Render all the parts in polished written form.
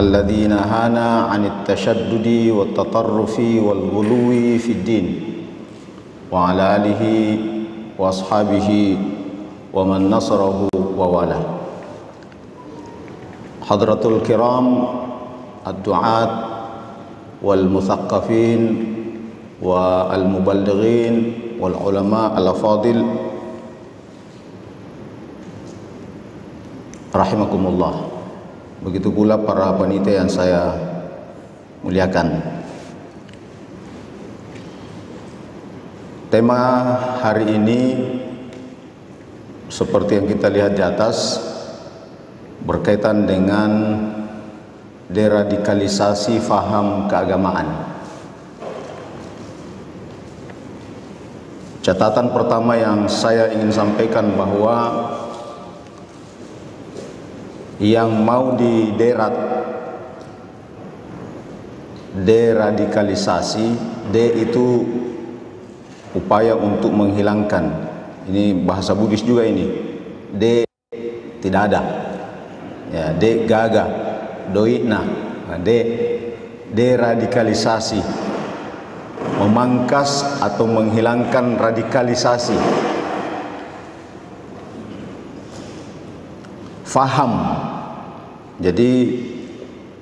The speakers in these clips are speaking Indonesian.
الذي نهانا عن التشدد والتطرف والغلو في الدين وعلى آله وأصحابه ومن نصره ووالاه. حضرة الكرام الدعاة والمثقفين والمبلغين والعلماء الأفاضل rahimakumullah. Begitu pula para panitia yang saya muliakan. Tema hari ini seperti yang kita lihat di atas berkaitan dengan deradikalisasi faham keagamaan. Catatan pertama yang saya ingin sampaikan bahwa yang mau deradikalisasi, itu upaya untuk menghilangkan. Ini bahasa Bugis juga ini. Tidak ada. Ya, gaga, doina. Deradikalisasi. Memangkas atau menghilangkan radikalisasi. Faham. Jadi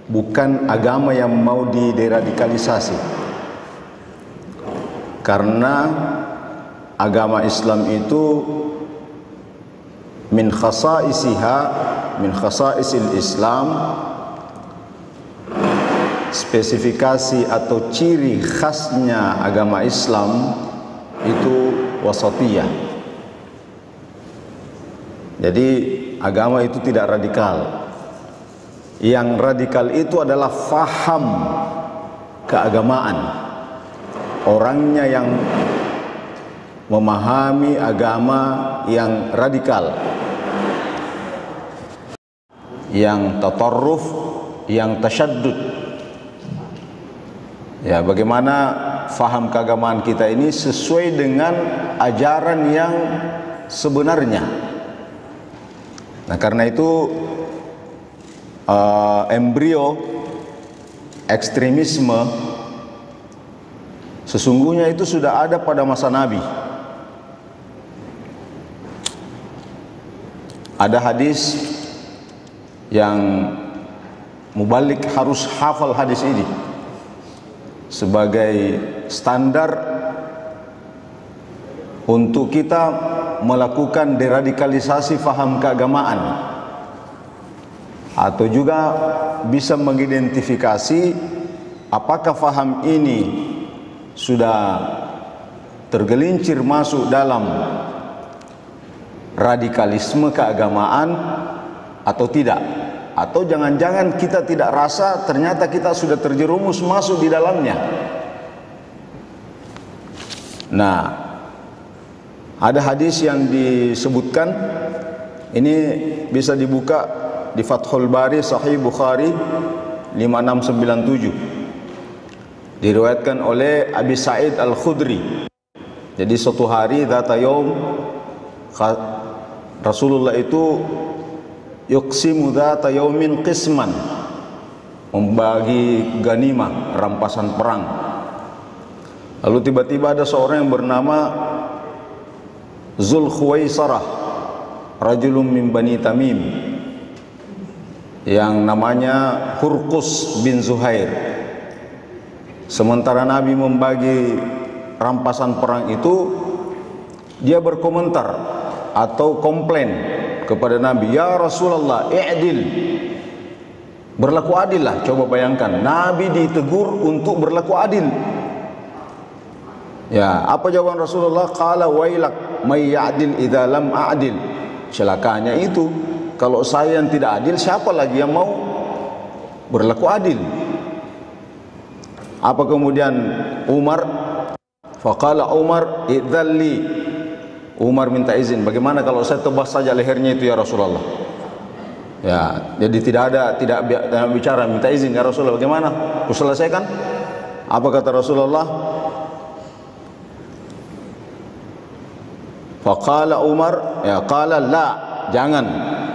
bukan agama yang mau dideradikalisasi. Karena agama Islam itu min khasaisil Islam, spesifikasi atau ciri khasnya agama Islam itu wasatiyah. Jadi agama itu tidak radikal. Yang radikal itu adalah faham keagamaan. Orangnya yang memahami agama yang radikal, yang tatarruf, yang tasyaddud. Ya, bagaimana faham keagamaan kita ini sesuai dengan ajaran yang sebenarnya. Nah, karena itu embrio ekstremisme sesungguhnya itu sudah ada pada masa Nabi. Ada hadis yang mubalik harus hafal hadis ini sebagai standar untuk kita melakukan deradikalisasi faham keagamaan, atau juga bisa mengidentifikasi apakah faham ini sudah tergelincir masuk dalam radikalisme keagamaan atau tidak, atau jangan-jangan kita tidak rasa ternyata kita sudah terjerumus masuk di dalamnya. Nah, ada hadis yang disebutkan, ini bisa dibuka di Fathul Bari Sahih Bukhari 5697. Diriwayatkan oleh Abi Sa'id Al-Khudri. Jadi suatu hari dzata yaum Rasulullah itu yuqsimu dzata yaumin qisman, membagi ganimah, rampasan perang. Lalu tiba-tiba ada seorang yang bernama Zul Khuwaisarah, rajulun min Bani Tamim, yang namanya Hurqus bin Zuhair. Sementara Nabi membagi rampasan perang itu, dia berkomentar atau komplain kepada Nabi, "Ya Rasulullah, i'dil." Berlaku adil lah. Coba bayangkan, Nabi ditegur untuk berlaku adil. Ya, apa jawaban Rasulullah? Qala wailak may ya'dil idza lam a'dil. Celakanya itu, kalau saya yang tidak adil, siapa lagi yang mau berlaku adil? Apa kemudian Umar? Faqala Umar idzalli. Umar minta izin, bagaimana kalau saya tebas saja lehernya itu ya Rasulullah? Ya, jadi tidak bicara, minta izin ya Rasulullah, bagaimana? Kuselesaikan? Apa kata Rasulullah? Faqala Umar, ya qala la, jangan.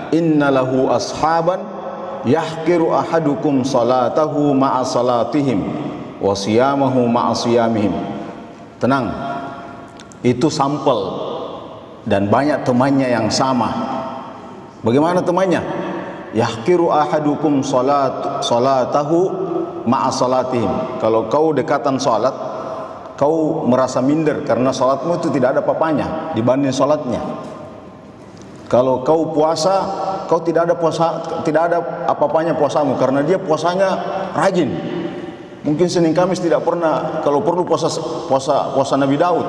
Innalahu ashaban yahqiru ahadukum salatahu ma'a salatihim wa siyamahu ma'a siyamihim. Tenang, itu sampel dan banyak temannya yang sama. Bagaimana temannya? Yahqiru ahadukum salatahu ma'a salatihim. Kalau kau dekatan salat, kau merasa minder karena salatmu itu tidak ada apa-apanya dibanding salatnya. Kalau kau puasa, kau tidak ada apa-apanya puasamu karena dia puasanya rajin. Mungkin Senin Kamis tidak pernah, kalau perlu puasa Nabi Daud.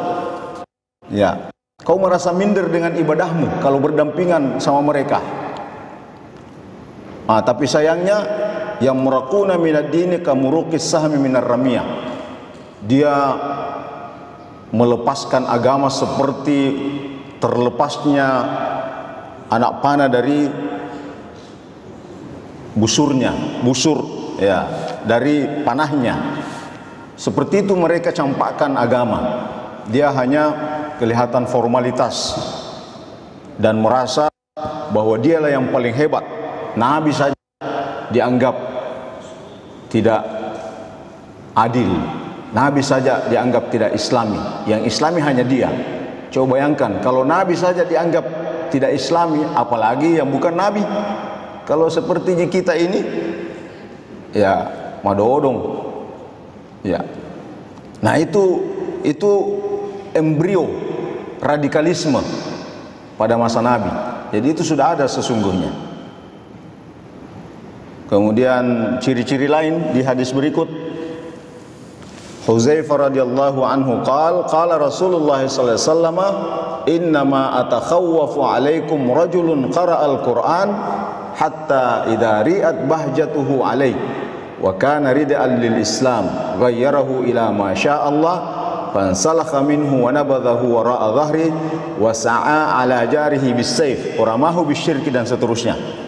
Ya, kau merasa minder dengan ibadahmu kalau berdampingan sama mereka. Tapi sayangnya yang murakuna minad dini kamuruqis sahmi minar ramiyah. Dia melepaskan agama seperti terlepasnya anak panah dari busur ya, dari panahnya. Seperti itu mereka campakkan agama. Dia hanya kelihatan formalitas dan merasa bahwa dialah yang paling hebat. Nabi saja dianggap tidak adil, Nabi saja dianggap tidak islami, yang islami hanya dia. Coba bayangkan kalau Nabi saja dianggap tidak islami, apalagi yang bukan Nabi. Kalau seperti kita ini, ya madodong. Ya. Nah itu embrio radikalisme pada masa Nabi. Jadi itu sudah ada sesungguhnya. Kemudian ciri-ciri lain di hadis berikut, Hudzaifah radhiyallahu anhu qala Rasulullah sallallahu alaihi wasallam, innama atakhawwafu alaikum rajulun qara'al Qur'an hatta idza ri'at bahjatuhu alaihi wa kana rida'an lil Islam ghayyarahu ila ma syaa Allah fansalakha minhu wa nabadhahu wara'a dhahri wa sa'a ala jarihi bis-sayf wa ramahu bisyirki, dan seterusnya.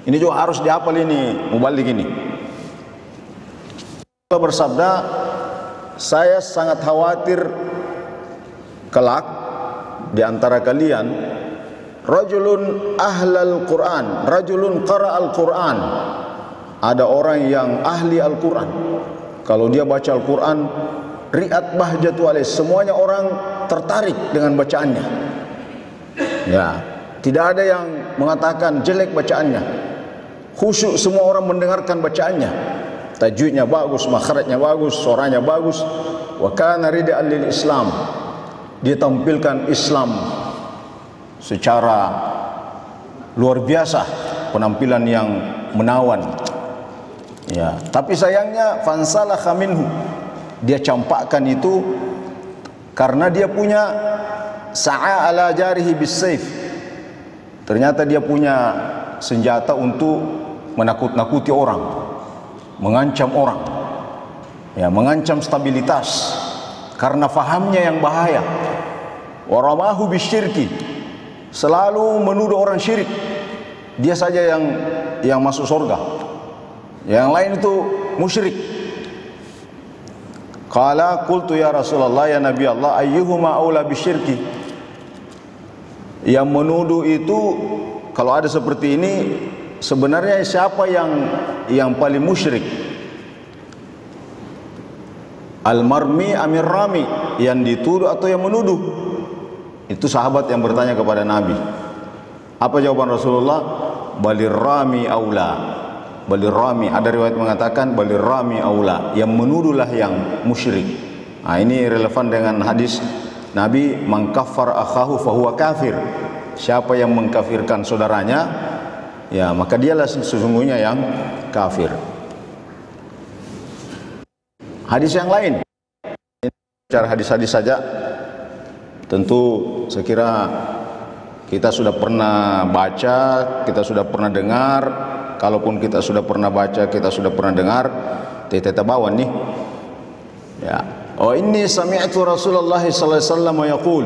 Ini juga harus dihafal ini, mubalik ini. Allah bersabda, saya sangat khawatir kelak di antara kalian rajulun ahlal Quran, rajulun qara'al Quran. Ada orang yang ahli Al-Quran. Kalau dia baca Al-Quran, ri'at bahjatu alaih, semuanya orang tertarik dengan bacaannya. Ya, tidak ada yang mengatakan jelek bacaannya. Khusyuk semua orang mendengarkan bacaannya. Tajwidnya bagus, makhrajnya bagus, suaranya bagus. Wa kana rida'an lil Islam. Dia tampilkan Islam secara luar biasa, penampilan yang menawan. Ya, tapi sayangnya fansalakha minhu. Dia campakkan itu karena dia punya sa'a ala jarihi bis-sayf. Ternyata dia punya senjata untuk menakut-nakuti orang, mengancam orang, ya, mengancam stabilitas karena fahamnya yang bahaya. Waramahu bisyirki, selalu menuduh orang syirik. Dia saja yang masuk surga, yang lain itu musyrik. Qala qultu ya Rasulullah, ya Nabi Allah, ayyuhuma aula bisyirki. Yang menuduh itu, kalau ada seperti ini, sebenarnya siapa yang paling musyrik? Al-marmi amir rami, yang dituduh atau yang menuduh? Itu sahabat yang bertanya kepada Nabi. Apa jawaban Rasulullah? Balir rami aula. Balir rami, ada riwayat mengatakan balir rami aula, yang menuduhlah yang musyrik. Nah, ini relevan dengan hadis Nabi, man kaffar akhahu fahuwa kafir. Siapa yang mengkafirkan saudaranya, ya maka dialah sesungguhnya yang kafir. Hadis yang lain, bicara hadis-hadis saja. Tentu saya kira kita sudah pernah baca, kita sudah pernah dengar. Kalaupun kita sudah pernah baca, kita sudah pernah dengar, teta bawan nih. Ya, oh ini sami'tu Rasulullah sallallahu alaihi wasallam yaqul.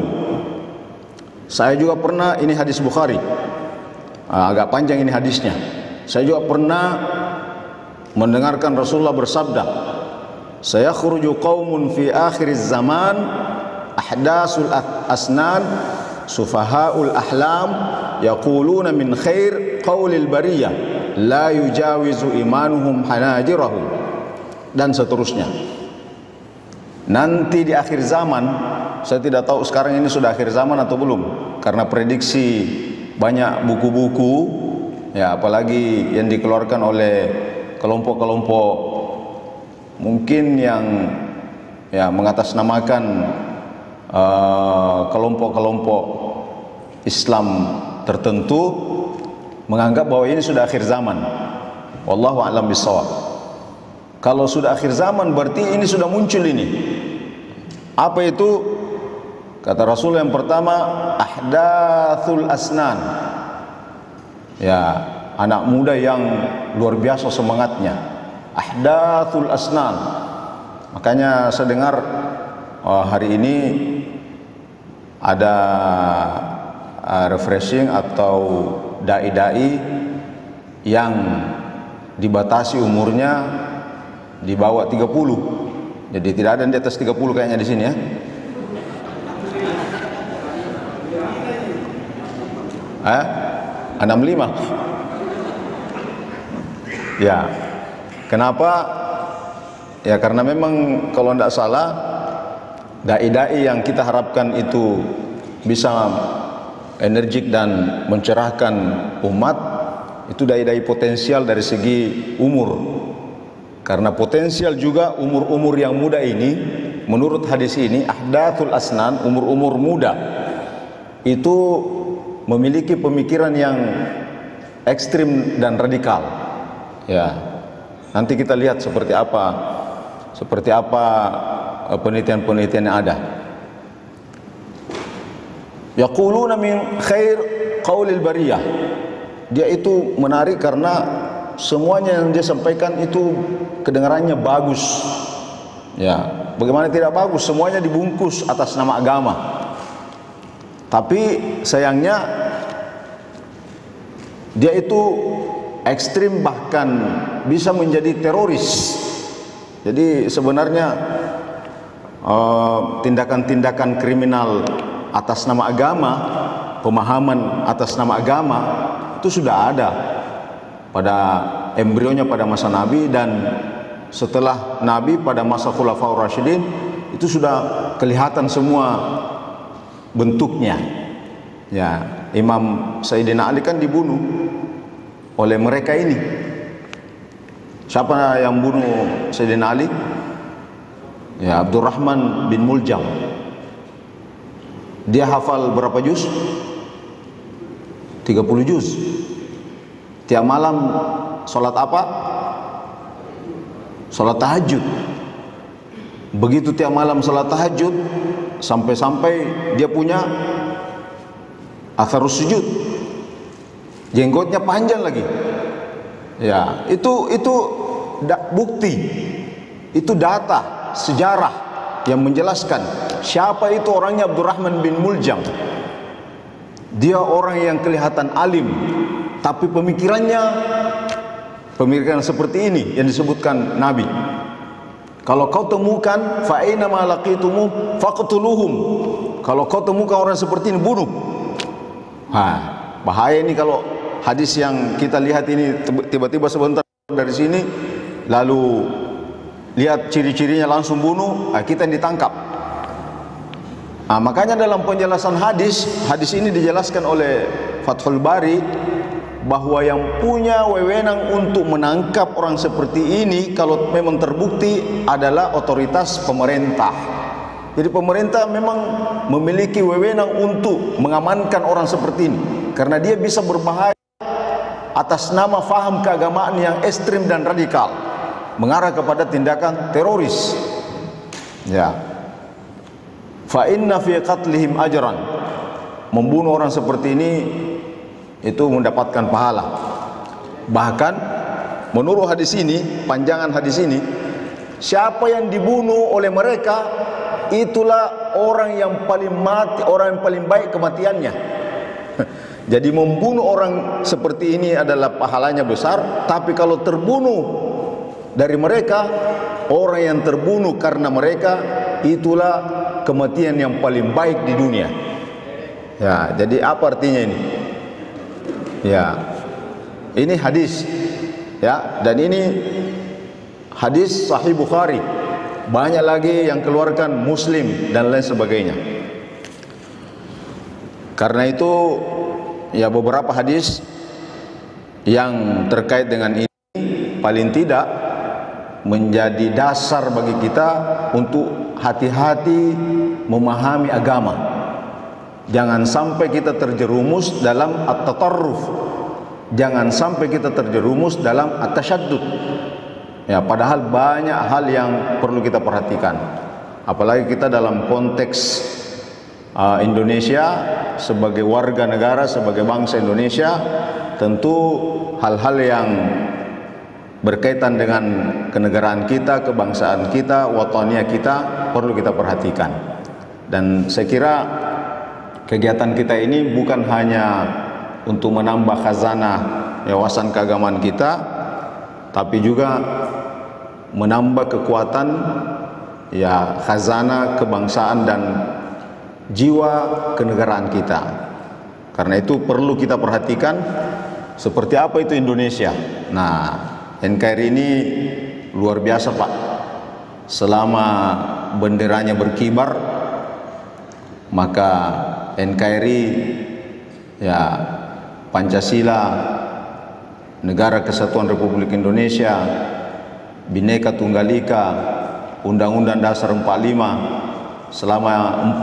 Saya juga pernah, ini hadis Bukhari. Agak panjang ini hadisnya. Saya juga pernah mendengarkan Rasulullah bersabda, sayakhruju qaumun fi akhiriz zaman ahdasul asnan sufahaul ahlam yaquluna min khair qaulil bariyah la yujawizu imanuhum hanajirahum, dan seterusnya. Nanti di akhir zaman, saya tidak tahu sekarang ini sudah akhir zaman atau belum, karena prediksi banyak buku-buku, ya, apalagi yang dikeluarkan oleh kelompok-kelompok mungkin yang ya mengatasnamakan kelompok-kelompok Islam tertentu, menganggap bahwa ini sudah akhir zaman. Wallahu a'lam bishawab. Kalau sudah akhir zaman berarti ini sudah muncul ini. Apa itu? Kata Rasul yang pertama, ahdathul asnan. Ya, anak muda yang luar biasa semangatnya. Ahdathul asnan. Makanya saya dengar hari ini ada refreshing atau dai-dai yang dibatasi umurnya di bawah 30. Jadi tidak ada yang di atas 30 kayaknya di sini ya. Eh? 65. Ya. Kenapa? Ya karena memang kalau tidak salah dai-dai yang kita harapkan itu bisa energik dan mencerahkan umat, itu dai-dai potensial dari segi umur. Karena potensial juga umur-umur yang muda ini, menurut hadis ini, ahdathul asnan, umur-umur muda itu memiliki pemikiran yang ekstrim dan radikal. Ya, nanti kita lihat seperti apa penelitian-penelitian yang ada. Yaquluna min khair qaulil bariyah. Dia itu menarik karena semuanya yang dia sampaikan itu kedengarannya bagus. Ya, bagaimana tidak bagus? Semuanya dibungkus atas nama agama. Tapi sayangnya dia itu ekstrim, bahkan bisa menjadi teroris. Jadi sebenarnya tindakan-tindakan kriminal atas nama agama, pemahaman atas nama agama itu sudah ada pada embrionya pada masa Nabi, dan setelah Nabi pada masa Khulafaur Rasyidin itu sudah kelihatan semua bentuknya. Ya, Imam Sayyidina Ali kan dibunuh oleh mereka ini. Siapa yang bunuh Sayyidina Ali? Ya, Abdurrahman bin Muljam. Dia hafal berapa juz? 30 juz. Tiap malam sholat apa? Sholat tahajud. Begitu tiap malam sholat tahajud, sampai-sampai dia punya atharus sujud, jenggotnya panjang lagi. Ya, itu bukti, itu data sejarah yang menjelaskan siapa itu orangnya. Abdurrahman bin Muljam. Dia orang yang kelihatan alim, tapi pemikiran seperti ini yang disebutkan Nabi. Kalau kau temukan fa aina ma laqitumu faqtuluhum. Kalau kau temukan orang seperti ini, bunuh. Bahaya ini kalau hadis yang kita lihat ini tiba-tiba sebentar dari sini lalu lihat ciri-cirinya langsung bunuh, kita yang ditangkap. Makanya dalam penjelasan hadis ini dijelaskan oleh Fathul Bari bahwa yang punya wewenang untuk menangkap orang seperti ini kalau memang terbukti adalah otoritas pemerintah. Jadi pemerintah memang memiliki wewenang untuk mengamankan orang seperti ini, karena dia bisa berbahaya atas nama faham keagamaan yang ekstrim dan radikal, mengarah kepada tindakan teroris. Ya. Fa inna fi qatlihim ajran. Membunuh orang seperti ini itu mendapatkan pahala. Bahkan menurut hadis ini, panjangan hadis ini, siapa yang dibunuh oleh mereka itulah orang yang paling mati, orang yang paling baik kematiannya. Jadi membunuh orang seperti ini adalah pahalanya besar, tapi kalau terbunuh dari mereka, orang yang terbunuh karena mereka itulah kematian yang paling baik di dunia. Ya, jadi apa artinya ini? Ya, ini hadis Ya, dan ini hadis Sahih Bukhari. Banyak lagi yang keluarkan Muslim dan lain sebagainya. Karena itu ya beberapa hadis yang terkait dengan ini paling tidak menjadi dasar bagi kita untuk hati-hati memahami agama. Jangan sampai kita terjerumus dalam at-tatarruf. Jangan sampai kita terjerumus dalam at-tasyaddud. Ya, padahal banyak hal yang perlu kita perhatikan. Apalagi kita dalam konteks Indonesia sebagai warga negara, sebagai bangsa Indonesia, tentu hal-hal yang berkaitan dengan kenegaraan kita, kebangsaan kita, wataniyah kita perlu kita perhatikan. Dan saya kira kegiatan kita ini bukan hanya untuk menambah khazanah wawasan keagamaan kita, tapi juga menambah kekuatan ya khazanah kebangsaan dan jiwa kenegaraan kita. Karena itu perlu kita perhatikan seperti apa itu Indonesia. Nah, NKRI ini luar biasa, Pak. Selama benderanya berkibar, maka NKRI ya Pancasila, Negara Kesatuan Republik Indonesia, Bhinneka Tunggal Ika, Undang-Undang Dasar 45, selama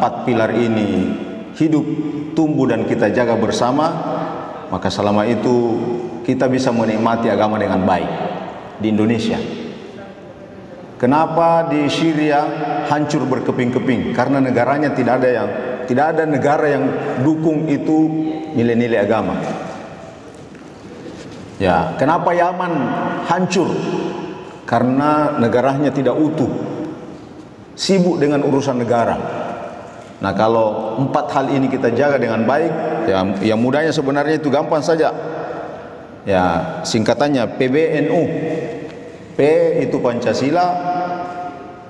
4 pilar ini hidup, tumbuh dan kita jaga bersama, maka selama itu kita bisa menikmati agama dengan baik di Indonesia. Kenapa di Syria hancur berkeping-keping? Karena negaranya tidak ada negara yang dukung itu nilai-nilai agama. Ya, kenapa Yaman hancur? Karena negaranya tidak utuh, sibuk dengan urusan negara. Nah, kalau 4 hal ini kita jaga dengan baik, ya yang mudahnya sebenarnya itu gampang saja. Ya, singkatannya PBNU. P itu Pancasila.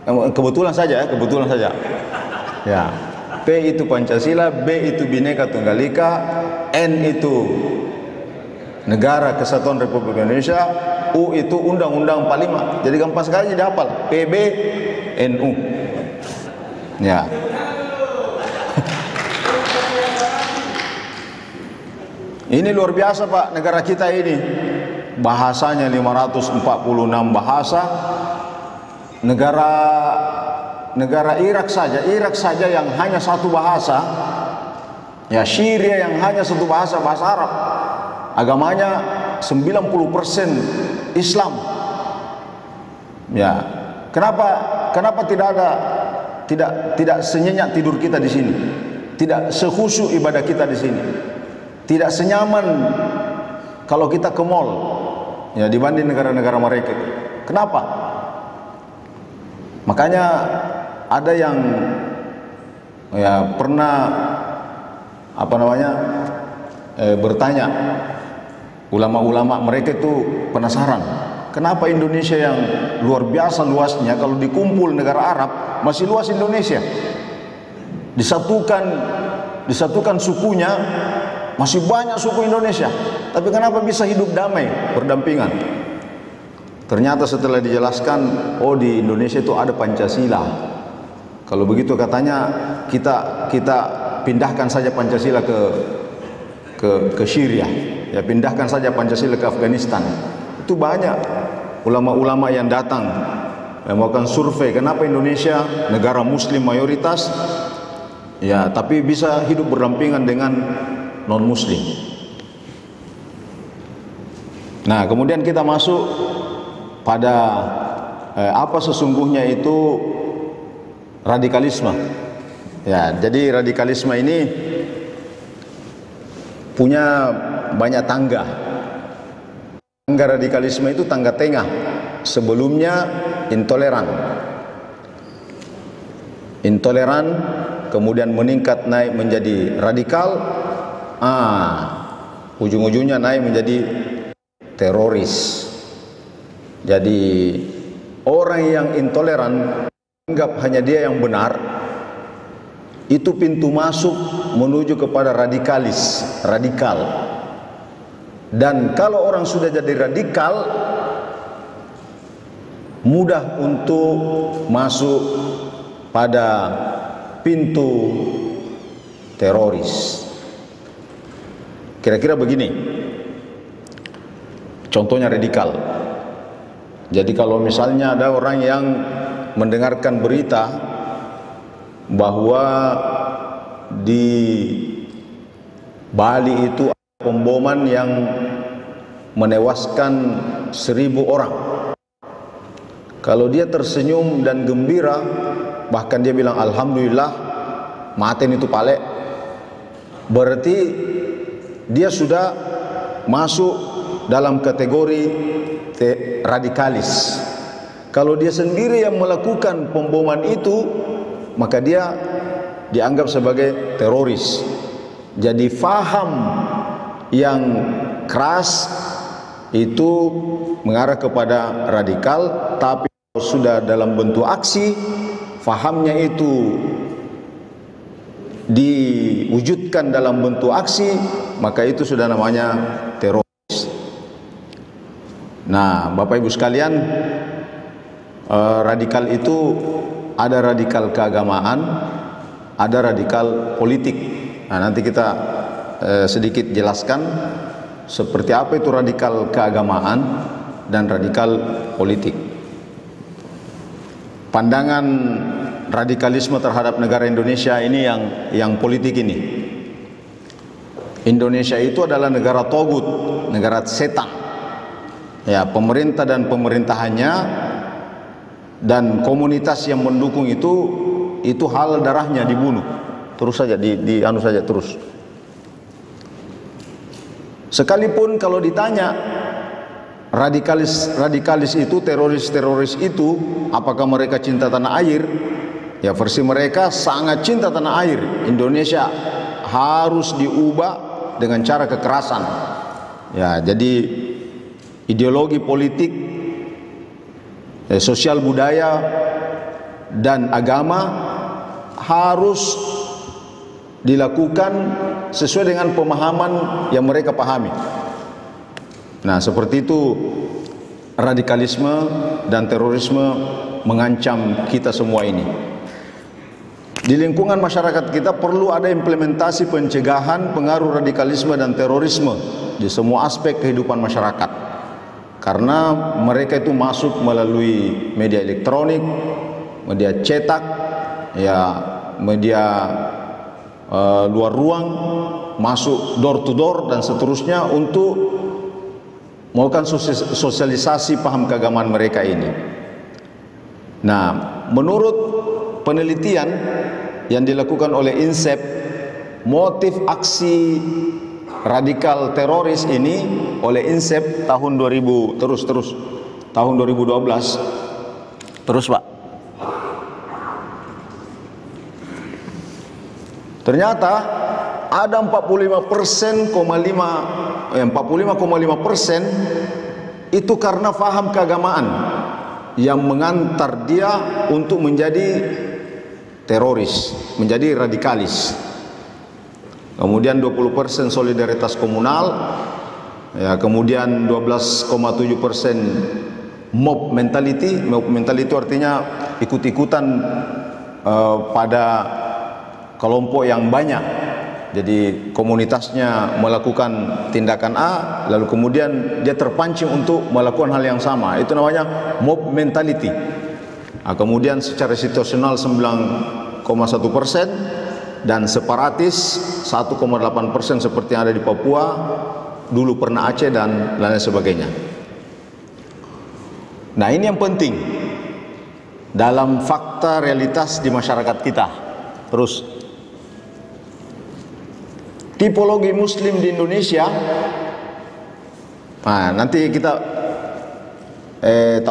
Kebetulan saja. Ya, P itu Pancasila, B itu Bhinneka Tunggal Ika, N itu Negara Kesatuan Republik Indonesia, U itu Undang-Undang 45. Jadi gampang sekali dihafal. PBNU. Ya. Ini luar biasa, Pak, negara kita ini. Bahasanya 546 bahasa. Negara Irak saja yang hanya satu bahasa. Ya, Syria yang hanya satu bahasa Arab. Agamanya 90% Islam. Ya. Kenapa tidak senyenyak tidur kita di sini? Tidak sekhusyuk ibadah kita di sini? Tidak senyaman kalau kita ke mall ya dibanding negara-negara mereka. Kenapa? Makanya ada yang ya pernah bertanya, ulama-ulama mereka itu penasaran, kenapa Indonesia yang luar biasa luasnya, kalau dikumpul negara Arab masih luas Indonesia, disatukan sukunya masih banyak suku Indonesia, tapi kenapa bisa hidup damai berdampingan? Ternyata setelah dijelaskan, oh di Indonesia itu ada Pancasila. Kalau begitu katanya kita pindahkan saja Pancasila ke Syria, ya pindahkan saja Pancasila ke Afghanistan. Itu banyak ulama-ulama yang datang yang melakukan survei, kenapa Indonesia negara Muslim mayoritas, ya tapi bisa hidup berdampingan dengan non-Muslim. Nah, kemudian kita masuk pada apa sesungguhnya itu radikalisme. Ya, jadi radikalisme ini punya banyak tangga. Tangga radikalisme itu tangga tengah. Sebelumnya intoleran, kemudian meningkat naik menjadi radikal, ujung-ujungnya naik menjadi teroris. Jadi orang yang intoleran anggap hanya dia yang benar, itu pintu masuk menuju kepada radikal. Dan kalau orang sudah jadi radikal, mudah untuk masuk pada pintu teroris. Kira-kira begini, contohnya radikal. Jadi kalau misalnya ada orang yang mendengarkan berita bahwa di Bali itu ada pemboman yang menewaskan 1000 orang. Kalau dia tersenyum dan gembira, bahkan dia bilang alhamdulillah maten itu pale, berarti dia sudah masuk dalam kategori radikalis. Kalau dia sendiri yang melakukan pemboman itu, maka dia dianggap sebagai teroris. Jadi faham yang keras itu mengarah kepada radikal, tapi kalau sudah dalam bentuk aksi, fahamnya itu diwujudkan dalam bentuk aksi, maka itu sudah namanya teroris. Nah, Bapak Ibu sekalian, radikal itu ada radikal keagamaan, ada radikal politik. Nah, nanti kita sedikit jelaskan seperti apa itu radikal keagamaan dan radikal politik. Pandangan radikalisme terhadap negara Indonesia ini yang politik ini. Indonesia itu adalah negara togut, negara setan. Ya, pemerintah dan pemerintahannya dan komunitas yang mendukung itu halal darahnya dibunuh. Terus saja anu saja terus. Sekalipun kalau ditanya radikalis itu, teroris itu, apakah mereka cinta tanah air? Ya, versi mereka sangat cinta tanah air. Indonesia harus diubah dengan cara kekerasan. Ya, jadi ideologi politik, sosial budaya dan agama harus dilakukan sesuai dengan pemahaman yang mereka pahami. Nah, seperti itu radikalisme dan terorisme mengancam kita semua ini. Di lingkungan masyarakat kita perlu ada implementasi pencegahan pengaruh radikalisme dan terorisme di semua aspek kehidupan masyarakat. Karena mereka itu masuk melalui media elektronik, media cetak, ya, media luar ruang, masuk door to door dan seterusnya untuk melakukan sosialisasi paham keagamaan mereka ini. Nah, menurut penelitian yang dilakukan oleh INSEP, motif aksi radikal teroris ini oleh INSEP tahun 2000 tahun 2012 terus Pak. Ternyata ada 45,5% itu karena faham keagamaan yang mengantar dia untuk menjadi teroris, menjadi radikalis. Kemudian 20% solidaritas komunal, ya, kemudian 12,7% mob mentality. Mob mentality itu artinya ikut-ikutan pada kelompok yang banyak. Jadi komunitasnya melakukan tindakan A, lalu kemudian dia terpancing untuk melakukan hal yang sama. Itu namanya mob mentality. Nah, kemudian secara situasional 9,1% dan separatis 1,8% seperti yang ada di Papua, dulu pernah Aceh dan lain sebagainya. Nah, ini yang penting dalam fakta realitas di masyarakat kita. Terus, tipologi Muslim di Indonesia, nah, nanti kita tak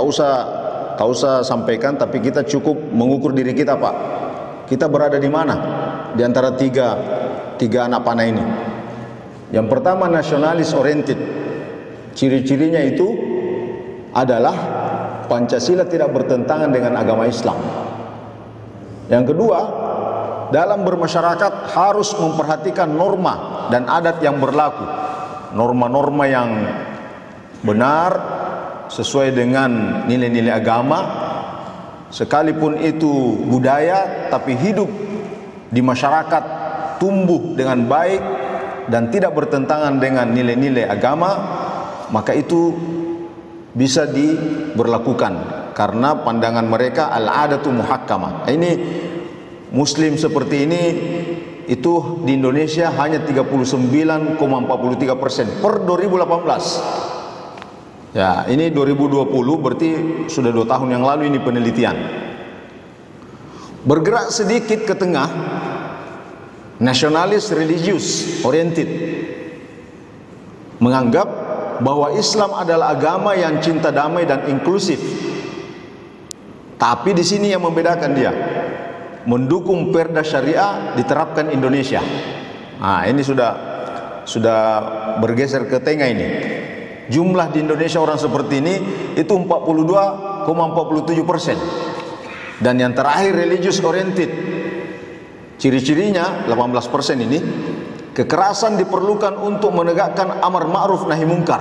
usah sampaikan, tapi kita cukup mengukur diri kita, Pak. Kita berada di mana di antara tiga anak panah ini? Yang pertama, nasionalis oriented. Ciri-cirinya itu adalah Pancasila tidak bertentangan dengan agama Islam. Yang kedua, dalam bermasyarakat harus memperhatikan norma dan adat yang berlaku. Norma-norma yang benar, sesuai dengan nilai-nilai agama, sekalipun itu budaya, tapi hidup di masyarakat, tumbuh dengan baik dan tidak bertentangan dengan nilai-nilai agama, maka itu bisa diberlakukan karena pandangan mereka al-adatu muhakkamah. Ini muslim seperti ini itu di Indonesia hanya 39,43% per 2018. Ya, ini 2020 berarti sudah 2 tahun yang lalu ini penelitian. Bergerak sedikit ke tengah, nasionalis religius oriented menganggap bahwa Islam adalah agama yang cinta damai dan inklusif. Tapi di sini yang membedakan dia, mendukung perda syariah diterapkan Indonesia. Nah, ini sudah bergeser ke tengah ini. Jumlah di Indonesia orang seperti ini itu 42,47%. Dan yang terakhir religious oriented. Ciri-cirinya 18% ini, kekerasan diperlukan untuk menegakkan amar ma'ruf nahi mungkar.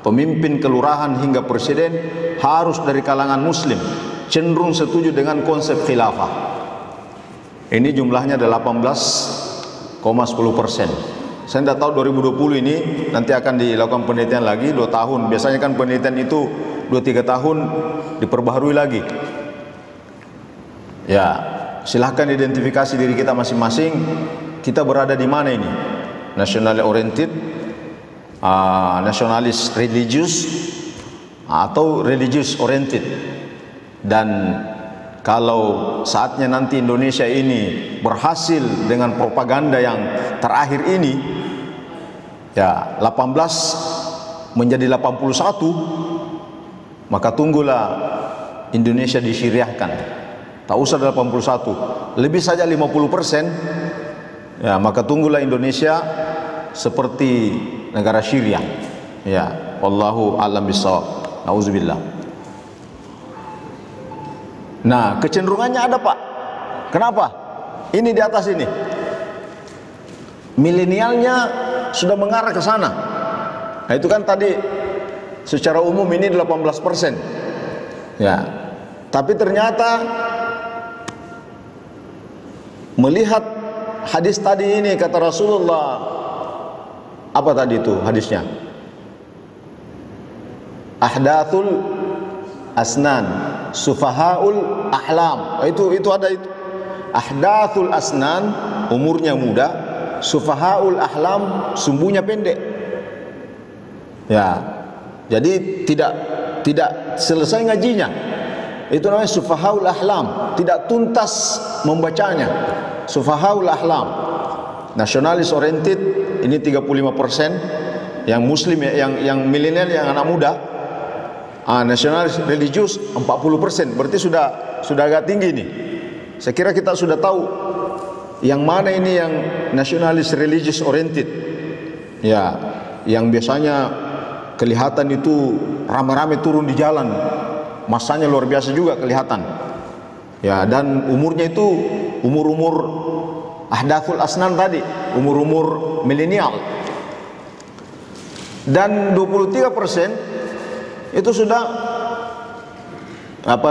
Pemimpin kelurahan hingga presiden harus dari kalangan muslim, cenderung setuju dengan konsep khilafah. Ini jumlahnya ada 18,10%. Saya tidak tahu 2020 ini nanti akan dilakukan penelitian lagi 2 tahun. Biasanya kan penelitian itu 2-3 tahun diperbaharui lagi. Ya, silahkan identifikasi diri kita masing-masing. Kita berada di mana ini? National oriented, nasionalis religius, atau religious oriented. Dan kalau saatnya nanti Indonesia ini berhasil dengan propaganda yang terakhir ini, ya 18 menjadi 81, maka tunggulah Indonesia disyiriahkan. Tak usah 81, lebih saja 50%, ya maka tunggulah Indonesia seperti negara Syria. Ya, wallahu a'lam bishawab. Nauzubillah. Nah, kecenderungannya ada, Pak. Kenapa? Ini di atas ini. Milenialnya sudah mengarah ke sana. Nah, itu kan tadi secara umum ini 18%. Ya. Tapi ternyata melihat hadis tadi ini, kata Rasulullah, apa tadi itu hadisnya? Ahdathul asnan, sufahaul ahlam. Itu ada itu. Ahdathul asnan, umurnya muda, sufahaul ahlam, sumbunya pendek. Ya. Jadi tidak selesai ngajinya. Itu namanya sufahaul ahlam, tidak tuntas membacanya. Sufahaul ahlam. Nasionalis oriented ini 35%, yang muslim yang milenial, yang anak muda. Nasionalis religius 40%, berarti sudah agak tinggi nih. Saya kira kita sudah tahu yang mana ini yang nasionalis religius oriented. Ya, yang biasanya kelihatan itu ramai-ramai turun di jalan, masanya luar biasa juga kelihatan. Ya, dan umurnya itu umur-umur ahdathul asnan tadi, umur-umur milenial. Dan 23% itu sudah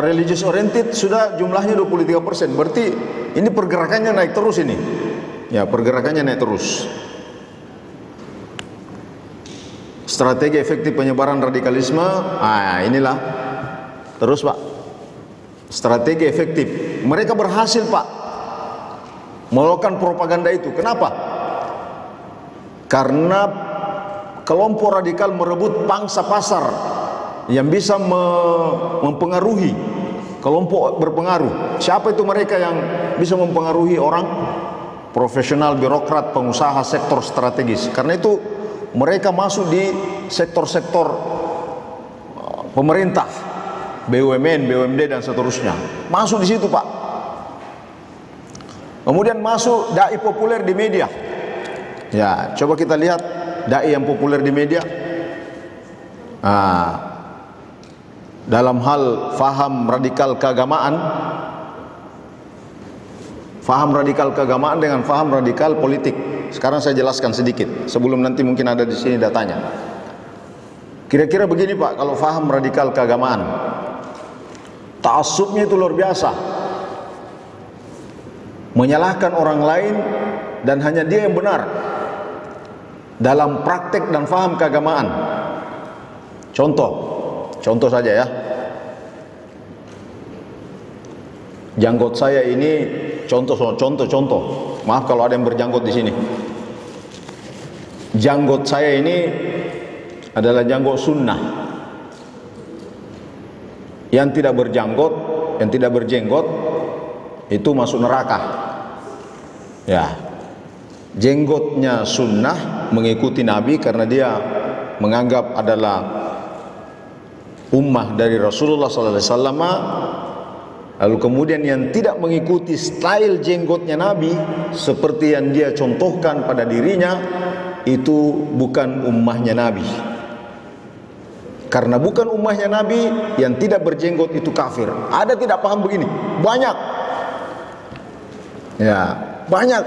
religious oriented, sudah jumlahnya 23%. Berarti ini pergerakannya naik terus ini. Ya, pergerakannya naik terus. Strategi efektif penyebaran radikalisme, inilah. Terus, Pak. Strategi efektif. Mereka berhasil, Pak, melakukan propaganda itu. Kenapa? Karena kelompok radikal merebut pangsa pasar yang bisa mempengaruhi kelompok berpengaruh. Siapa itu mereka yang bisa mempengaruhi orang? Profesional, birokrat, pengusaha sektor strategis. Karena itu mereka masuk di sektor-sektor pemerintah, BUMN, BUMD dan seterusnya. Masuk di situ, Pak. Kemudian masuk dai populer di media. Ya, coba kita lihat dai yang populer di media. Dalam hal faham radikal keagamaan, faham radikal keagamaan dengan faham radikal politik. Sekarang saya jelaskan sedikit sebelum nanti mungkin ada di sini datanya. Kira-kira begini Pak, kalau faham radikal keagamaan, ta'assubnya itu luar biasa, menyalahkan orang lain dan hanya dia yang benar dalam praktek dan faham keagamaan. Contoh saja ya. Janggot saya ini contoh. Maaf kalau ada yang berjanggot di sini. Janggot saya ini adalah janggot sunnah. Yang tidak berjanggot, yang tidak berjenggot itu masuk neraka. Ya. Jenggotnya sunnah, mengikuti Nabi karena dia menganggap adalah ummah dari Rasulullah sallallahu alaihi wasallam. Lalu kemudian yang tidak mengikuti style jenggotnya Nabi seperti yang dia contohkan pada dirinya, itu bukan ummahnya Nabi. Karena bukan ummahnya Nabi, yang tidak berjenggot itu kafir. Ada tidak paham begini? Banyak. Ya, banyak.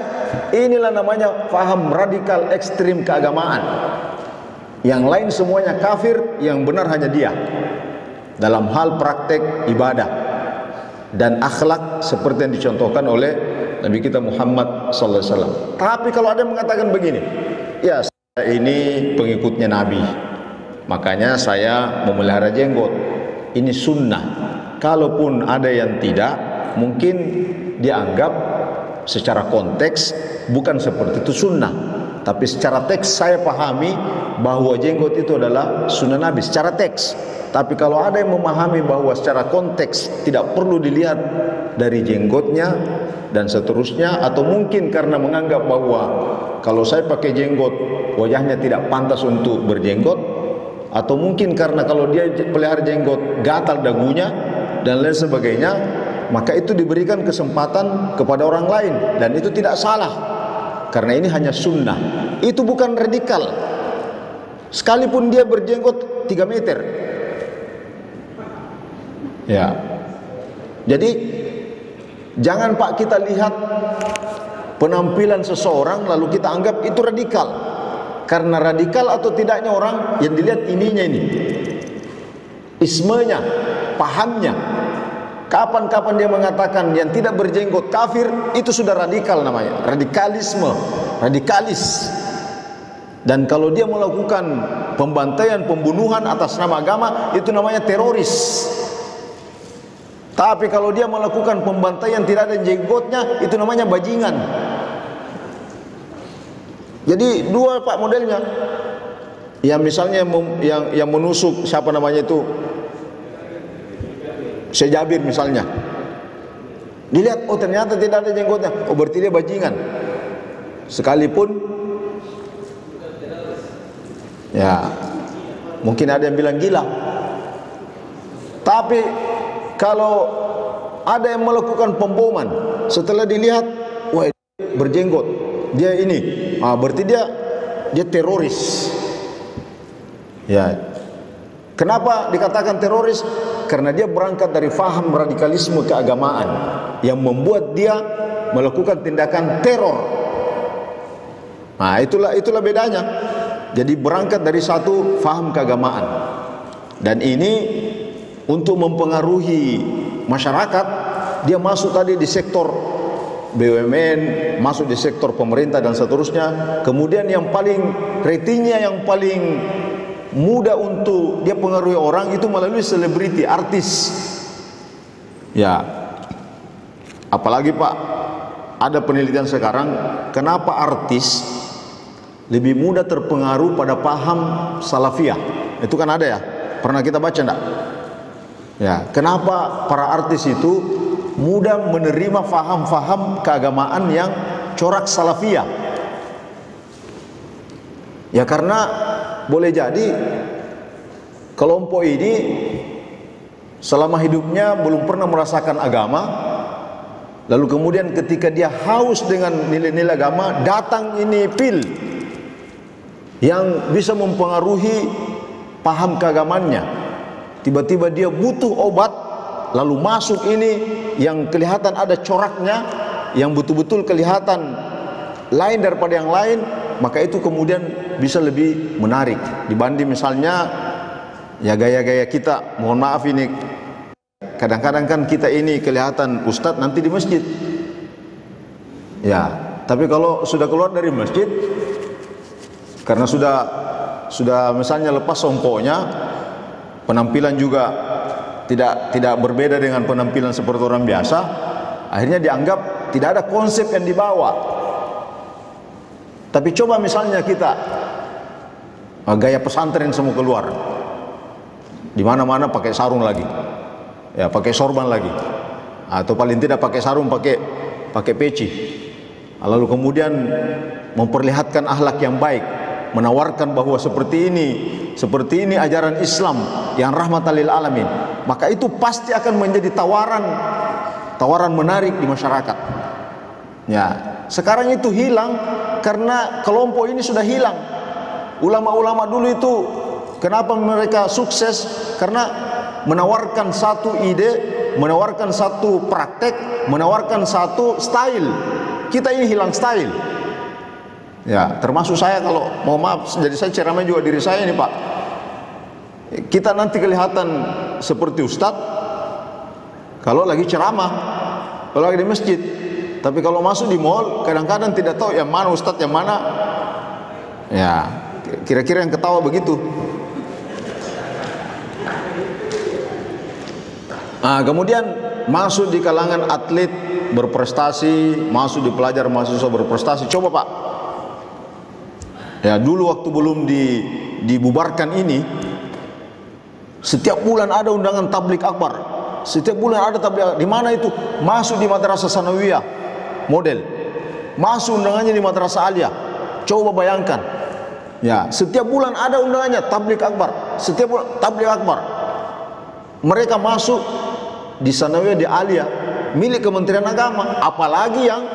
Inilah namanya paham radikal ekstrim keagamaan. Yang lain semuanya kafir, yang benar hanya dia. Dalam hal praktek ibadah dan akhlak seperti yang dicontohkan oleh Nabi kita Muhammad sallallahu alaihi wasallam. Tapi kalau ada yang mengatakan begini, ya saya ini pengikutnya Nabi, makanya saya memelihara jenggot. Ini sunnah. Kalaupun ada yang tidak, mungkin dianggap secara konteks bukan seperti itu sunnah. Tapi secara teks saya pahami bahwa jenggot itu adalah sunnah Nabi secara teks. Tapi kalau ada yang memahami bahwa secara konteks tidak perlu dilihat dari jenggotnya dan seterusnya, atau mungkin karena menganggap bahwa kalau saya pakai jenggot wajahnya tidak pantas untuk berjenggot, atau mungkin karena kalau dia pelihara jenggot gatal dagunya dan lain sebagainya, maka itu diberikan kesempatan kepada orang lain dan itu tidak salah karena ini hanya sunnah. Itu bukan radikal sekalipun dia berjenggot 3 meter. Ya. Jadi jangan Pak kita lihat penampilan seseorang lalu kita anggap itu radikal. Karena radikal atau tidaknya orang yang dilihat ininya ini, ismenya, pahamnya. Kapan-kapan dia mengatakan yang tidak berjenggot kafir, itu sudah radikal namanya, radikalisme, radikalis. Dan kalau dia melakukan pembantaian, pembunuhan atas nama agama, itu namanya teroris. Tapi kalau dia melakukan pembantaian tidak ada jenggotnya, itu namanya bajingan. Jadi dua Pak modelnya. Yang misalnya yang menusuk siapa namanya itu, Syekh Jabir misalnya, dilihat oh ternyata tidak ada jenggotnya, oh berarti dia bajingan. Sekalipun ya mungkin ada yang bilang gila. Tapi kalau ada yang melakukan pemboman setelah dilihat wah berjenggot, dia ini, berarti dia teroris. Ya. Kenapa dikatakan teroris? Karena dia berangkat dari faham radikalisme keagamaan yang membuat dia melakukan tindakan teror. Nah, itulah bedanya. Jadi berangkat dari satu faham keagamaan. Dan ini untuk mempengaruhi masyarakat, dia masuk tadi di sektor BUMN, masuk di sektor pemerintah dan seterusnya. Kemudian yang paling ratingnya yang paling mudah untuk dia pengaruhi orang itu melalui selebriti, artis. Ya. Apalagi Pak, ada penelitian sekarang kenapa artis lebih mudah terpengaruh pada paham salafiyah. Itu kan ada ya? Pernah kita baca enggak? Ya, kenapa para artis itu mudah menerima faham-faham keagamaan yang corak salafiyah? Ya karena boleh jadi kelompok ini selama hidupnya belum pernah merasakan agama, lalu kemudian ketika dia haus dengan nilai-nilai agama, datang ini pil yang bisa mempengaruhi paham keagamannya. Tiba-tiba dia butuh obat, lalu masuk ini yang kelihatan ada coraknya, yang betul-betul kelihatan lain daripada yang lain, maka itu kemudian bisa lebih menarik dibanding misalnya Ya gaya-gaya kita, mohon maaf ini, kadang-kadang kan kita ini kelihatan ustadz nanti di masjid. Ya, tapi kalau sudah keluar dari masjid, karena sudah misalnya lepas songkoknya, penampilan juga tidak berbeda dengan penampilan seperti orang biasa, akhirnya dianggap tidak ada konsep yang dibawa. Tapi coba misalnya kita gaya pesantren semua keluar, di mana-mana pakai sarung lagi, ya pakai sorban lagi, atau paling tidak pakai sarung, pakai peci, lalu kemudian memperlihatkan akhlak yang baik, menawarkan bahwa seperti ini ajaran Islam yang rahmatan lil alamin, maka itu pasti akan menjadi tawaran menarik di masyarakat. Ya, sekarang itu hilang karena kelompok ini sudah hilang. Ulama-ulama dulu itu kenapa mereka sukses? Karena menawarkan satu ide, menawarkan satu praktek, menawarkan satu style. Kita ini hilang style. Ya, termasuk saya, kalau mau maaf, jadi saya ceramah juga diri saya ini Pak. Kita nanti kelihatan seperti ustadz kalau lagi ceramah, kalau lagi di masjid. Tapi kalau masuk di mall, kadang-kadang tidak tahu yang mana ustadz, yang mana. Ya, kira-kira yang ketawa begitu. Nah, kemudian masuk di kalangan atlet berprestasi, masuk di pelajar mahasiswa berprestasi. Coba Pak, ya dulu waktu belum dibubarkan ini, setiap bulan ada undangan tablik akbar. Setiap bulan ada tablik akbar. Di mana itu? Masuk di madrasah sanawiyah model, masuk undangannya di madrasah aliyah. Coba bayangkan, ya setiap bulan ada undangannya tablik akbar, setiap bulan tablik akbar. Mereka masuk di sanawiyah, di aliyah milik Kementerian Agama, apalagi yang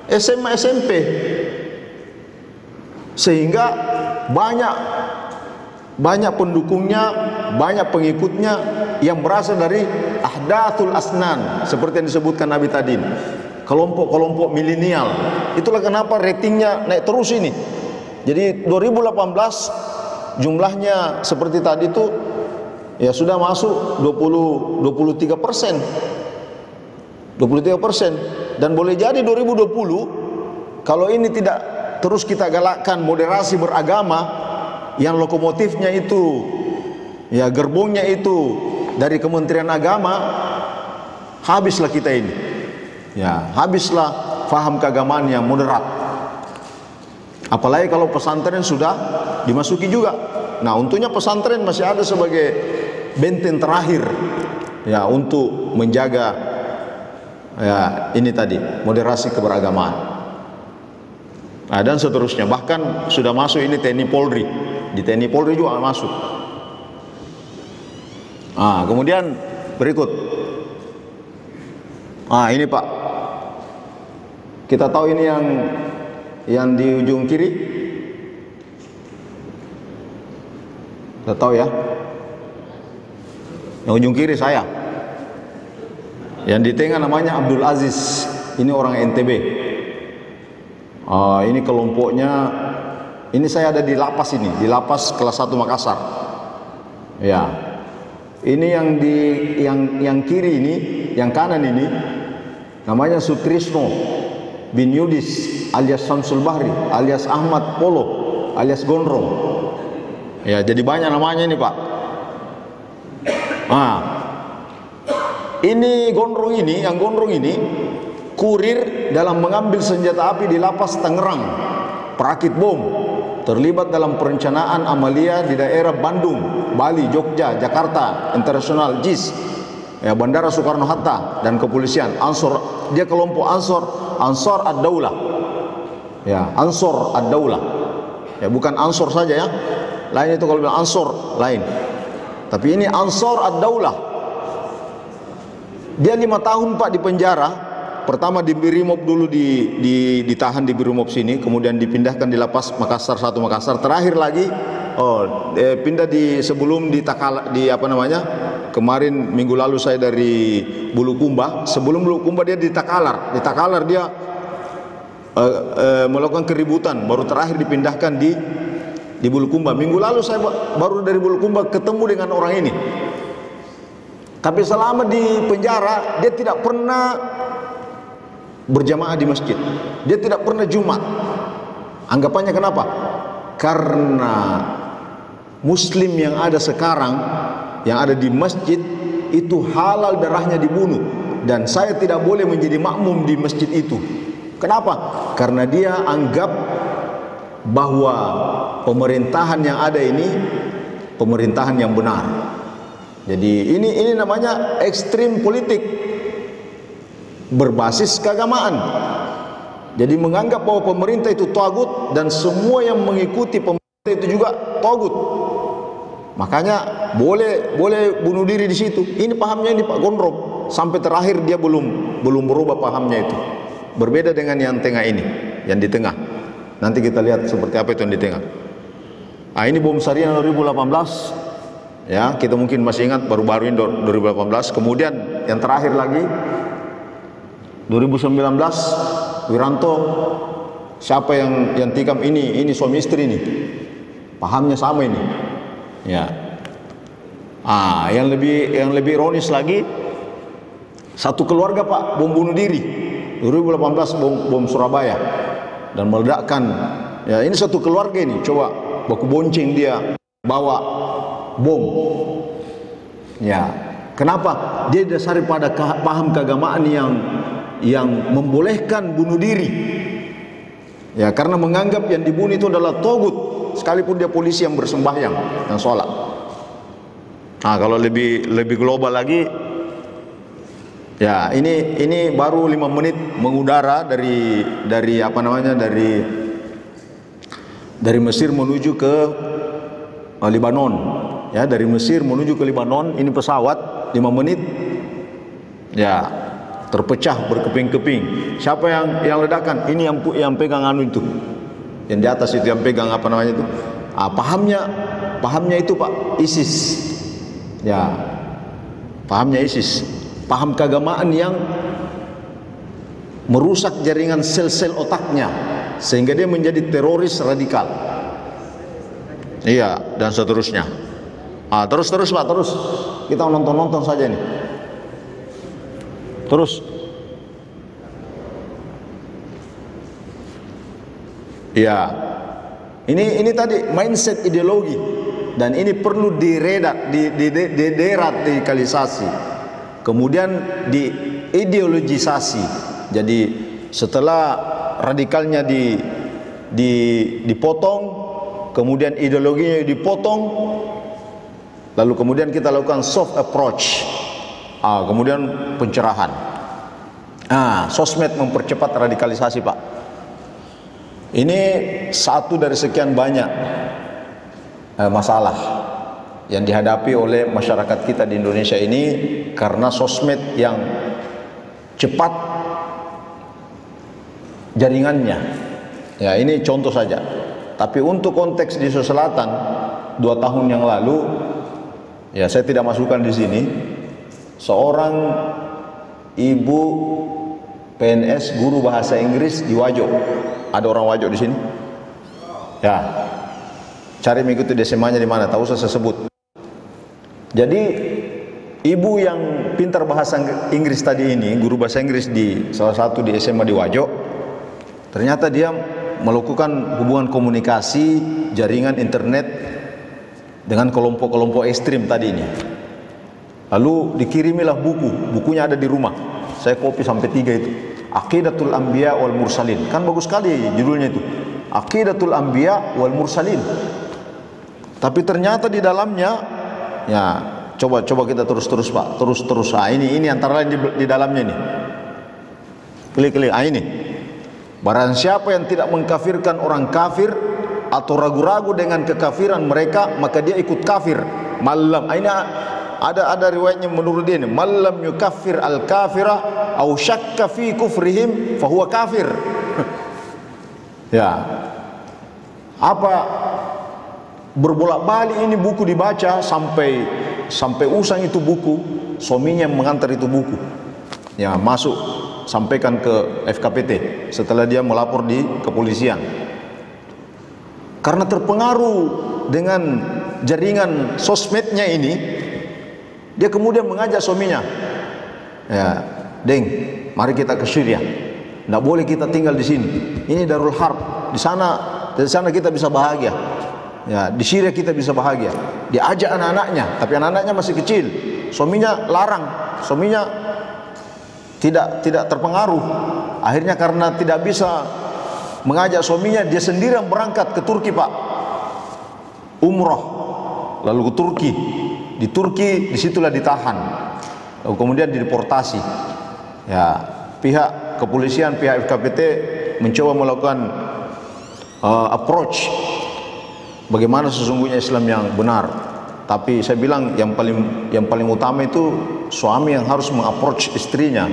SMA SMP, sehingga banyak pendukungnya, banyak pengikutnya yang berasal dari ahdathul asnan, seperti yang disebutkan Nabi tadi, kelompok-kelompok milenial. Itulah kenapa ratingnya naik terus ini. Jadi 2018 jumlahnya seperti tadi itu ya sudah masuk 23%. 23%, dan boleh jadi 2020 kalau ini tidak terus kita galakkan moderasi beragama yang lokomotifnya itu, ya gerbongnya itu dari Kementerian Agama, habislah kita ini. Ya, habislah faham keagamaan yang moderat. Apalagi kalau pesantren sudah dimasuki juga. Nah, untungnya pesantren masih ada sebagai benteng terakhir ya untuk menjaga ya ini tadi, moderasi keberagamaan. Nah, dan seterusnya, bahkan sudah masuk ini TNI Polri. Di TNI Polri juga masuk. Ah, kemudian berikut. Ah, ini Pak, kita tahu ini yang di ujung kiri, kita tahu ya. Yang ujung kiri saya. Yang di tengah namanya Abdul Aziz. Ini orang NTB. Ini kelompoknya. Ini saya ada di lapas ini, di lapas kelas 1 Makassar. Ya. Ini yang kiri ini, yang kanan ini namanya Sutrisno bin Yudis alias Samsul Bahri alias Ahmad Polo alias Gondrong. Ya, jadi banyak namanya ini Pak. Nah, ini Gondrong ini, yang Gondrong ini kurir dalam mengambil senjata api di lapas Tangerang, perakit bom, terlibat dalam perencanaan amalia di daerah Bandung, Bali, Jogja, Jakarta, Internasional, JIS, ya, Bandara Soekarno-Hatta, dan kepolisian. Ansor, dia kelompok Ansor Ad-Daulah, ya, Ansor Ad-Daulah, ya, bukan Ansor saja ya, lain itu kalau bilang Ansor lain, tapi ini Ansor Ad-Daulah. Dia 5 tahun Pak di penjara. Pertama di Brimob dulu, ditahan di Brimob sini, kemudian dipindahkan di lapas Makassar 1 Makassar. Terakhir lagi pindah sebelum di apa namanya? Kemarin minggu lalu saya dari Bulukumba. Sebelum Bulukumba dia di Takalar. Di Takalar dia melakukan keributan, baru terakhir dipindahkan di di Bulukumba. Minggu lalu saya baru dari Bulukumba ketemu dengan orang ini. Tapi selama di penjara dia tidak pernah berjamaah di masjid. Dia tidak pernah Jumat. Anggapannya kenapa? Karena Muslim yang ada sekarang, yang ada di masjid itu halal darahnya dibunuh, dan saya tidak boleh menjadi makmum di masjid itu. Kenapa? Karena dia anggap bahwa pemerintahan yang ada ini pemerintahan yang benar. Jadi ini namanya ekstrim politik berbasis keagamaan. Jadi menganggap bahwa pemerintah itu tagut dan semua yang mengikuti pemerintah itu juga tagut. Makanya boleh bunuh diri di situ. Ini pahamnya ini Pak Gondrom. Sampai terakhir dia belum berubah pahamnya itu. Berbeda dengan yang tengah ini, yang di tengah. Nanti kita lihat seperti apa itu yang di tengah. Ah, ini bom Sarinah 2018. Ya, kita mungkin masih ingat baru-baru ini 2018. Kemudian yang terakhir lagi 2019 Wiranto, siapa yang tikam ini suami istri ini. Pahamnya sama ini. Ya. Ah, yang lebih ironis lagi, satu keluarga Pak bom bunuh diri 2018 bom Surabaya dan meledakkan. Ya, ini satu keluarga ini, coba baku bonceng dia bawa bom. Ya, kenapa? Dia dasari pada paham keagamaan yang membolehkan bunuh diri. Ya, karena menganggap yang dibunuh itu adalah togut, sekalipun dia polisi yang bersembahyang, yang sholat. Nah, kalau lebih global lagi, ya ini baru 5 menit mengudara dari apa namanya dari Mesir menuju ke Lebanon. Ya, dari Mesir menuju ke Lebanon, ini pesawat 5 menit. Ya, terpecah berkeping-keping. Siapa yang ledakan? Ini yang pegang anu itu. Yang di atas itu yang pegang apa namanya itu? Ah, pahamnya itu Pak, ISIS. Ya. Pahamnya ISIS. Paham keagamaan yang merusak jaringan sel-sel otaknya sehingga dia menjadi teroris radikal. Iya, dan seterusnya. Ah, terus Pak, terus. Kita nonton saja nih. Terus. Ya. Ini tadi mindset ideologi, dan ini perlu deradikalisasi. Kemudian diideologisasi. Jadi setelah radikalnya dipotong, kemudian ideologinya dipotong, lalu kemudian kita lakukan soft approach. Kemudian pencerahan. Sosmed mempercepat radikalisasi Pak. Ini satu dari sekian banyak masalah yang dihadapi oleh masyarakat kita di Indonesia ini karena sosmed yang cepat jaringannya. Ya, ini contoh saja. Tapi untuk konteks di Sulawesi Selatan 2 tahun yang lalu, ya saya tidak masukkan di sini. Seorang ibu PNS guru bahasa Inggris di Wajo. Ada orang Wajo di sini? Ya. Cari mengikuti SMA-nya di mana? Tak usah saya sebut. Jadi ibu yang pintar bahasa Inggris tadi ini, guru bahasa Inggris di salah satu di SMA di Wajo, ternyata dia melakukan hubungan komunikasi jaringan internet dengan kelompok-kelompok ekstrim tadi ini. Lalu dikirimilah bukunya ada di rumah. Saya copy sampai 3 itu. Aqidatul Anbiya wal Mursalin. Kan bagus sekali judulnya itu. Aqidatul Anbiya wal Mursalin. Tapi ternyata di dalamnya, ya coba kita terus Pak, terus. Ini antara lain di dalamnya nih. Klik. Ini. Barang siapa yang tidak mengkafirkan orang kafir atau ragu-ragu dengan kekafiran mereka, maka dia ikut kafir. Malam. Ini ada riwayatnya menurut dia ini, malam yukaffir al-kafira au syakka fi kufrihim fahuwa kafir. Ya. Apa berbolak-balik ini buku dibaca sampai usang itu buku, suaminya mengantar itu buku. Ya, masuk sampaikan ke FKPT setelah dia melapor di kepolisian. karena terpengaruh dengan jaringan sosmednya ini, dia kemudian mengajak suaminya, ya, Deng, mari kita ke Syria. Tidak boleh kita tinggal di sini. Ini Darul Harb. Di sana kita bisa bahagia. Ya, di Syria kita bisa bahagia. Dia ajak anak-anaknya, tapi anak-anaknya masih kecil. Suaminya larang. Suaminya tidak terpengaruh. Akhirnya karena tidak bisa mengajak suaminya, dia sendiri yang berangkat ke Turki, Pak. Umroh, lalu ke Turki. Di Turki disitulah ditahan. Lalu kemudian dideportasi. Ya, pihak kepolisian, pihak FKPT mencoba melakukan approach bagaimana sesungguhnya Islam yang benar. Tapi saya bilang yang paling utama itu suami yang harus mengapproach istrinya.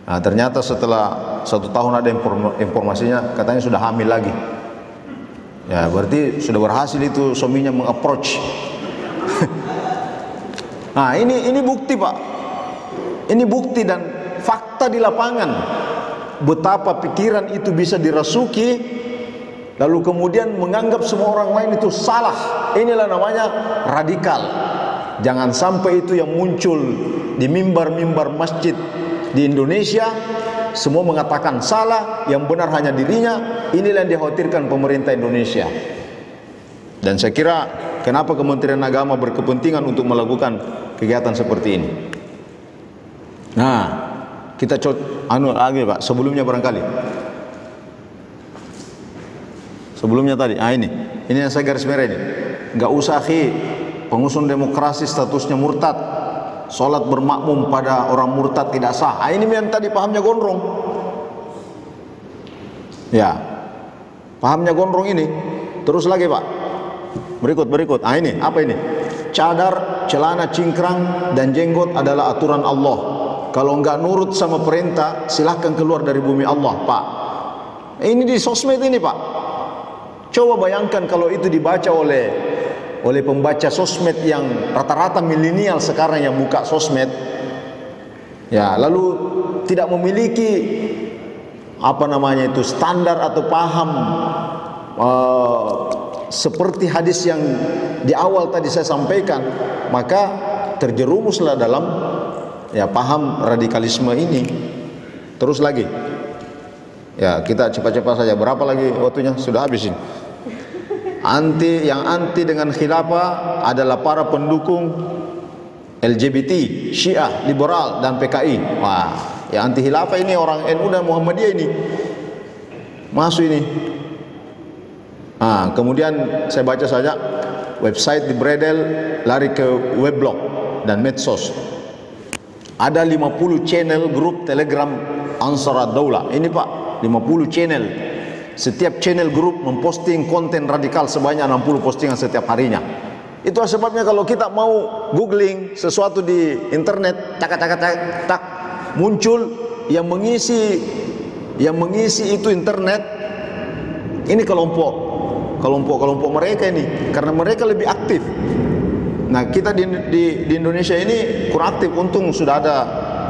Nah, ternyata setelah 1 tahun ada informasinya katanya sudah hamil lagi. Ya, berarti sudah berhasil itu suaminya mengapproach. Nah, ini bukti, Pak. Ini bukti dan fakta di lapangan betapa pikiran itu bisa dirasuki, lalu kemudian menganggap semua orang lain itu salah. Inilah namanya radikal. Jangan sampai itu yang muncul di mimbar-mimbar masjid di Indonesia, semua mengatakan salah, yang benar hanya dirinya. Inilah yang dikhawatirkan pemerintah Indonesia. Dan saya kira kenapa Kementerian Agama berkepentingan untuk melakukan kegiatan seperti ini. Nah, kita lagi, Pak, sebelumnya barangkali. Sebelumnya tadi, ini yang saya garis merah ini. Enggak usah, pengusung demokrasi statusnya murtad. Salat bermakmum pada orang murtad tidak sah. Ini yang tadi pahamnya gondrong. Ya. Pahamnya gondrong ini. Terus lagi, Pak. Berikut. Ini, apa ini? Cadar, celana cingkrang dan jenggot adalah aturan Allah. Kalau enggak nurut sama perintah, silahkan keluar dari bumi Allah, Pak. Ini di sosmed ini, Pak. Coba bayangkan kalau itu dibaca oleh pembaca sosmed yang rata-rata milenial sekarang yang buka sosmed. Ya, lalu tidak memiliki standar atau paham seperti hadis yang di awal tadi saya sampaikan, maka terjerumuslah dalam paham radikalisme ini. Terus lagi, ya kita cepat-cepat saja. Berapa lagi waktunya? Sudah habis ini. Yang anti dengan khilafah adalah para pendukung LGBT, Syiah, liberal dan PKI. Wah, yang anti khilafah ini orang NU dan Muhammadiyah ini masuk ini. Kemudian saya baca saja website di Bredel, lari ke weblog dan medsos. Ada 50 channel grup Telegram Ansar Ad-Daulah. Ini, Pak, 50 channel. Setiap channel grup memposting konten radikal sebanyak 60 postingan setiap harinya. Itu sebabnya kalau kita mau googling sesuatu di internet, tak muncul yang mengisi itu internet. Ini kelompok mereka ini, karena mereka lebih aktif. Nah, kita di Indonesia ini kurang aktif. Untung sudah ada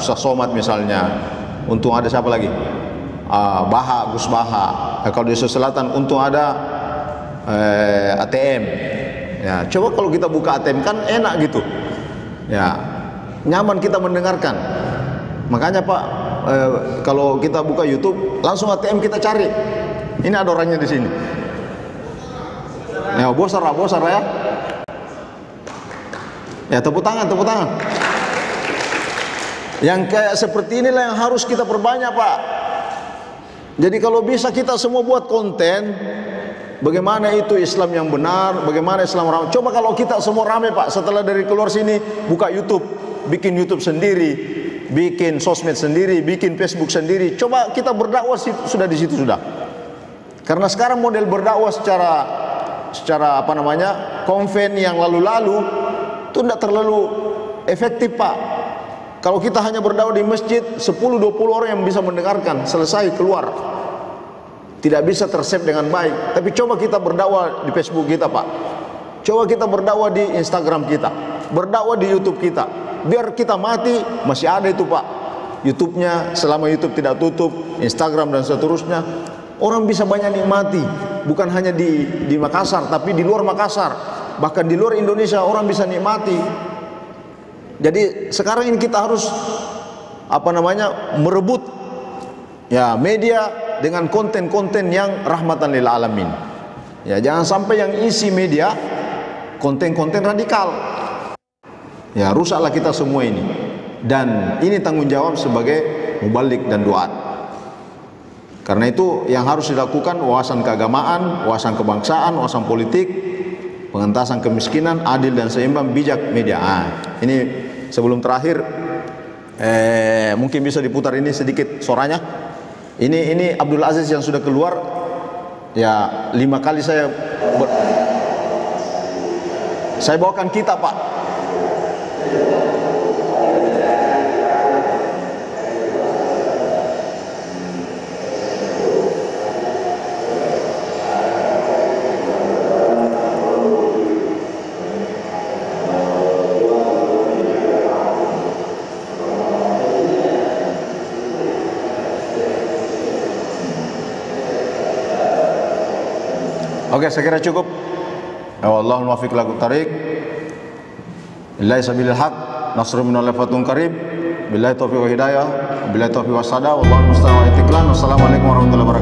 Ustaz Somad misalnya. Untung ada siapa lagi? Gus Baha. Kalau di Sulawesi Selatan untung ada ATM. Ya, coba kalau kita buka ATM kan enak gitu. Ya, nyaman kita mendengarkan. Makanya, Pak, kalau kita buka YouTube langsung ATM kita cari. Ini ada orangnya di sini. Ya, bosar ya. Ya, tepuk tangan. Yang kayak seperti inilah yang harus kita perbanyak, Pak. Jadi kalau bisa kita semua buat konten bagaimana itu Islam yang benar, bagaimana Islam ramah. Coba kalau kita semua ramai, Pak, setelah dari keluar sini buka YouTube, bikin YouTube sendiri, bikin sosmed sendiri, bikin Facebook sendiri. Coba kita berdakwah sudah di situ sudah. Karena sekarang model berdakwah secara konven yang lalu-lalu itu tidak terlalu efektif, Pak. Kalau kita hanya berdakwah di masjid, 10-20 orang yang bisa mendengarkan, selesai keluar. Tidak bisa tersave dengan baik. Tapi coba kita berdakwah di Facebook kita, Pak. Coba kita berdakwah di Instagram kita, berdakwah di YouTube kita. Biar kita mati masih ada itu, Pak. YouTube-nya selama YouTube tidak tutup, Instagram dan seterusnya, orang bisa banyak nikmati. bukan hanya di Makassar, tapi di luar Makassar, bahkan di luar Indonesia orang bisa nikmati. Jadi sekarang ini kita harus merebut ya media dengan konten-konten yang rahmatan lil alamin. Ya, jangan sampai yang isi media konten-konten radikal. Ya, rusaklah kita semua ini. Dan ini tanggung jawab sebagai mubalik dan duat. Karena itu yang harus dilakukan wawasan keagamaan, wawasan kebangsaan, wawasan politik, pengentasan kemiskinan, adil dan seimbang, bijak media. Ini sebelum terakhir mungkin bisa diputar ini sedikit suaranya. Ini Abdul Aziz yang sudah keluar. Ya, 5 kali saya bawakan kitab, Pak. Oke, saya kira cukup. Wallahul muwaffiq ila thariq. Billahi sabilil haq, nasrun minal fatun qarib. Billahi taufiq wa hidayah, billahi taufiq wa sada, wallahu musta'an wa itiqlan. Wassalamualaikum warahmatullahi wabarakatuh.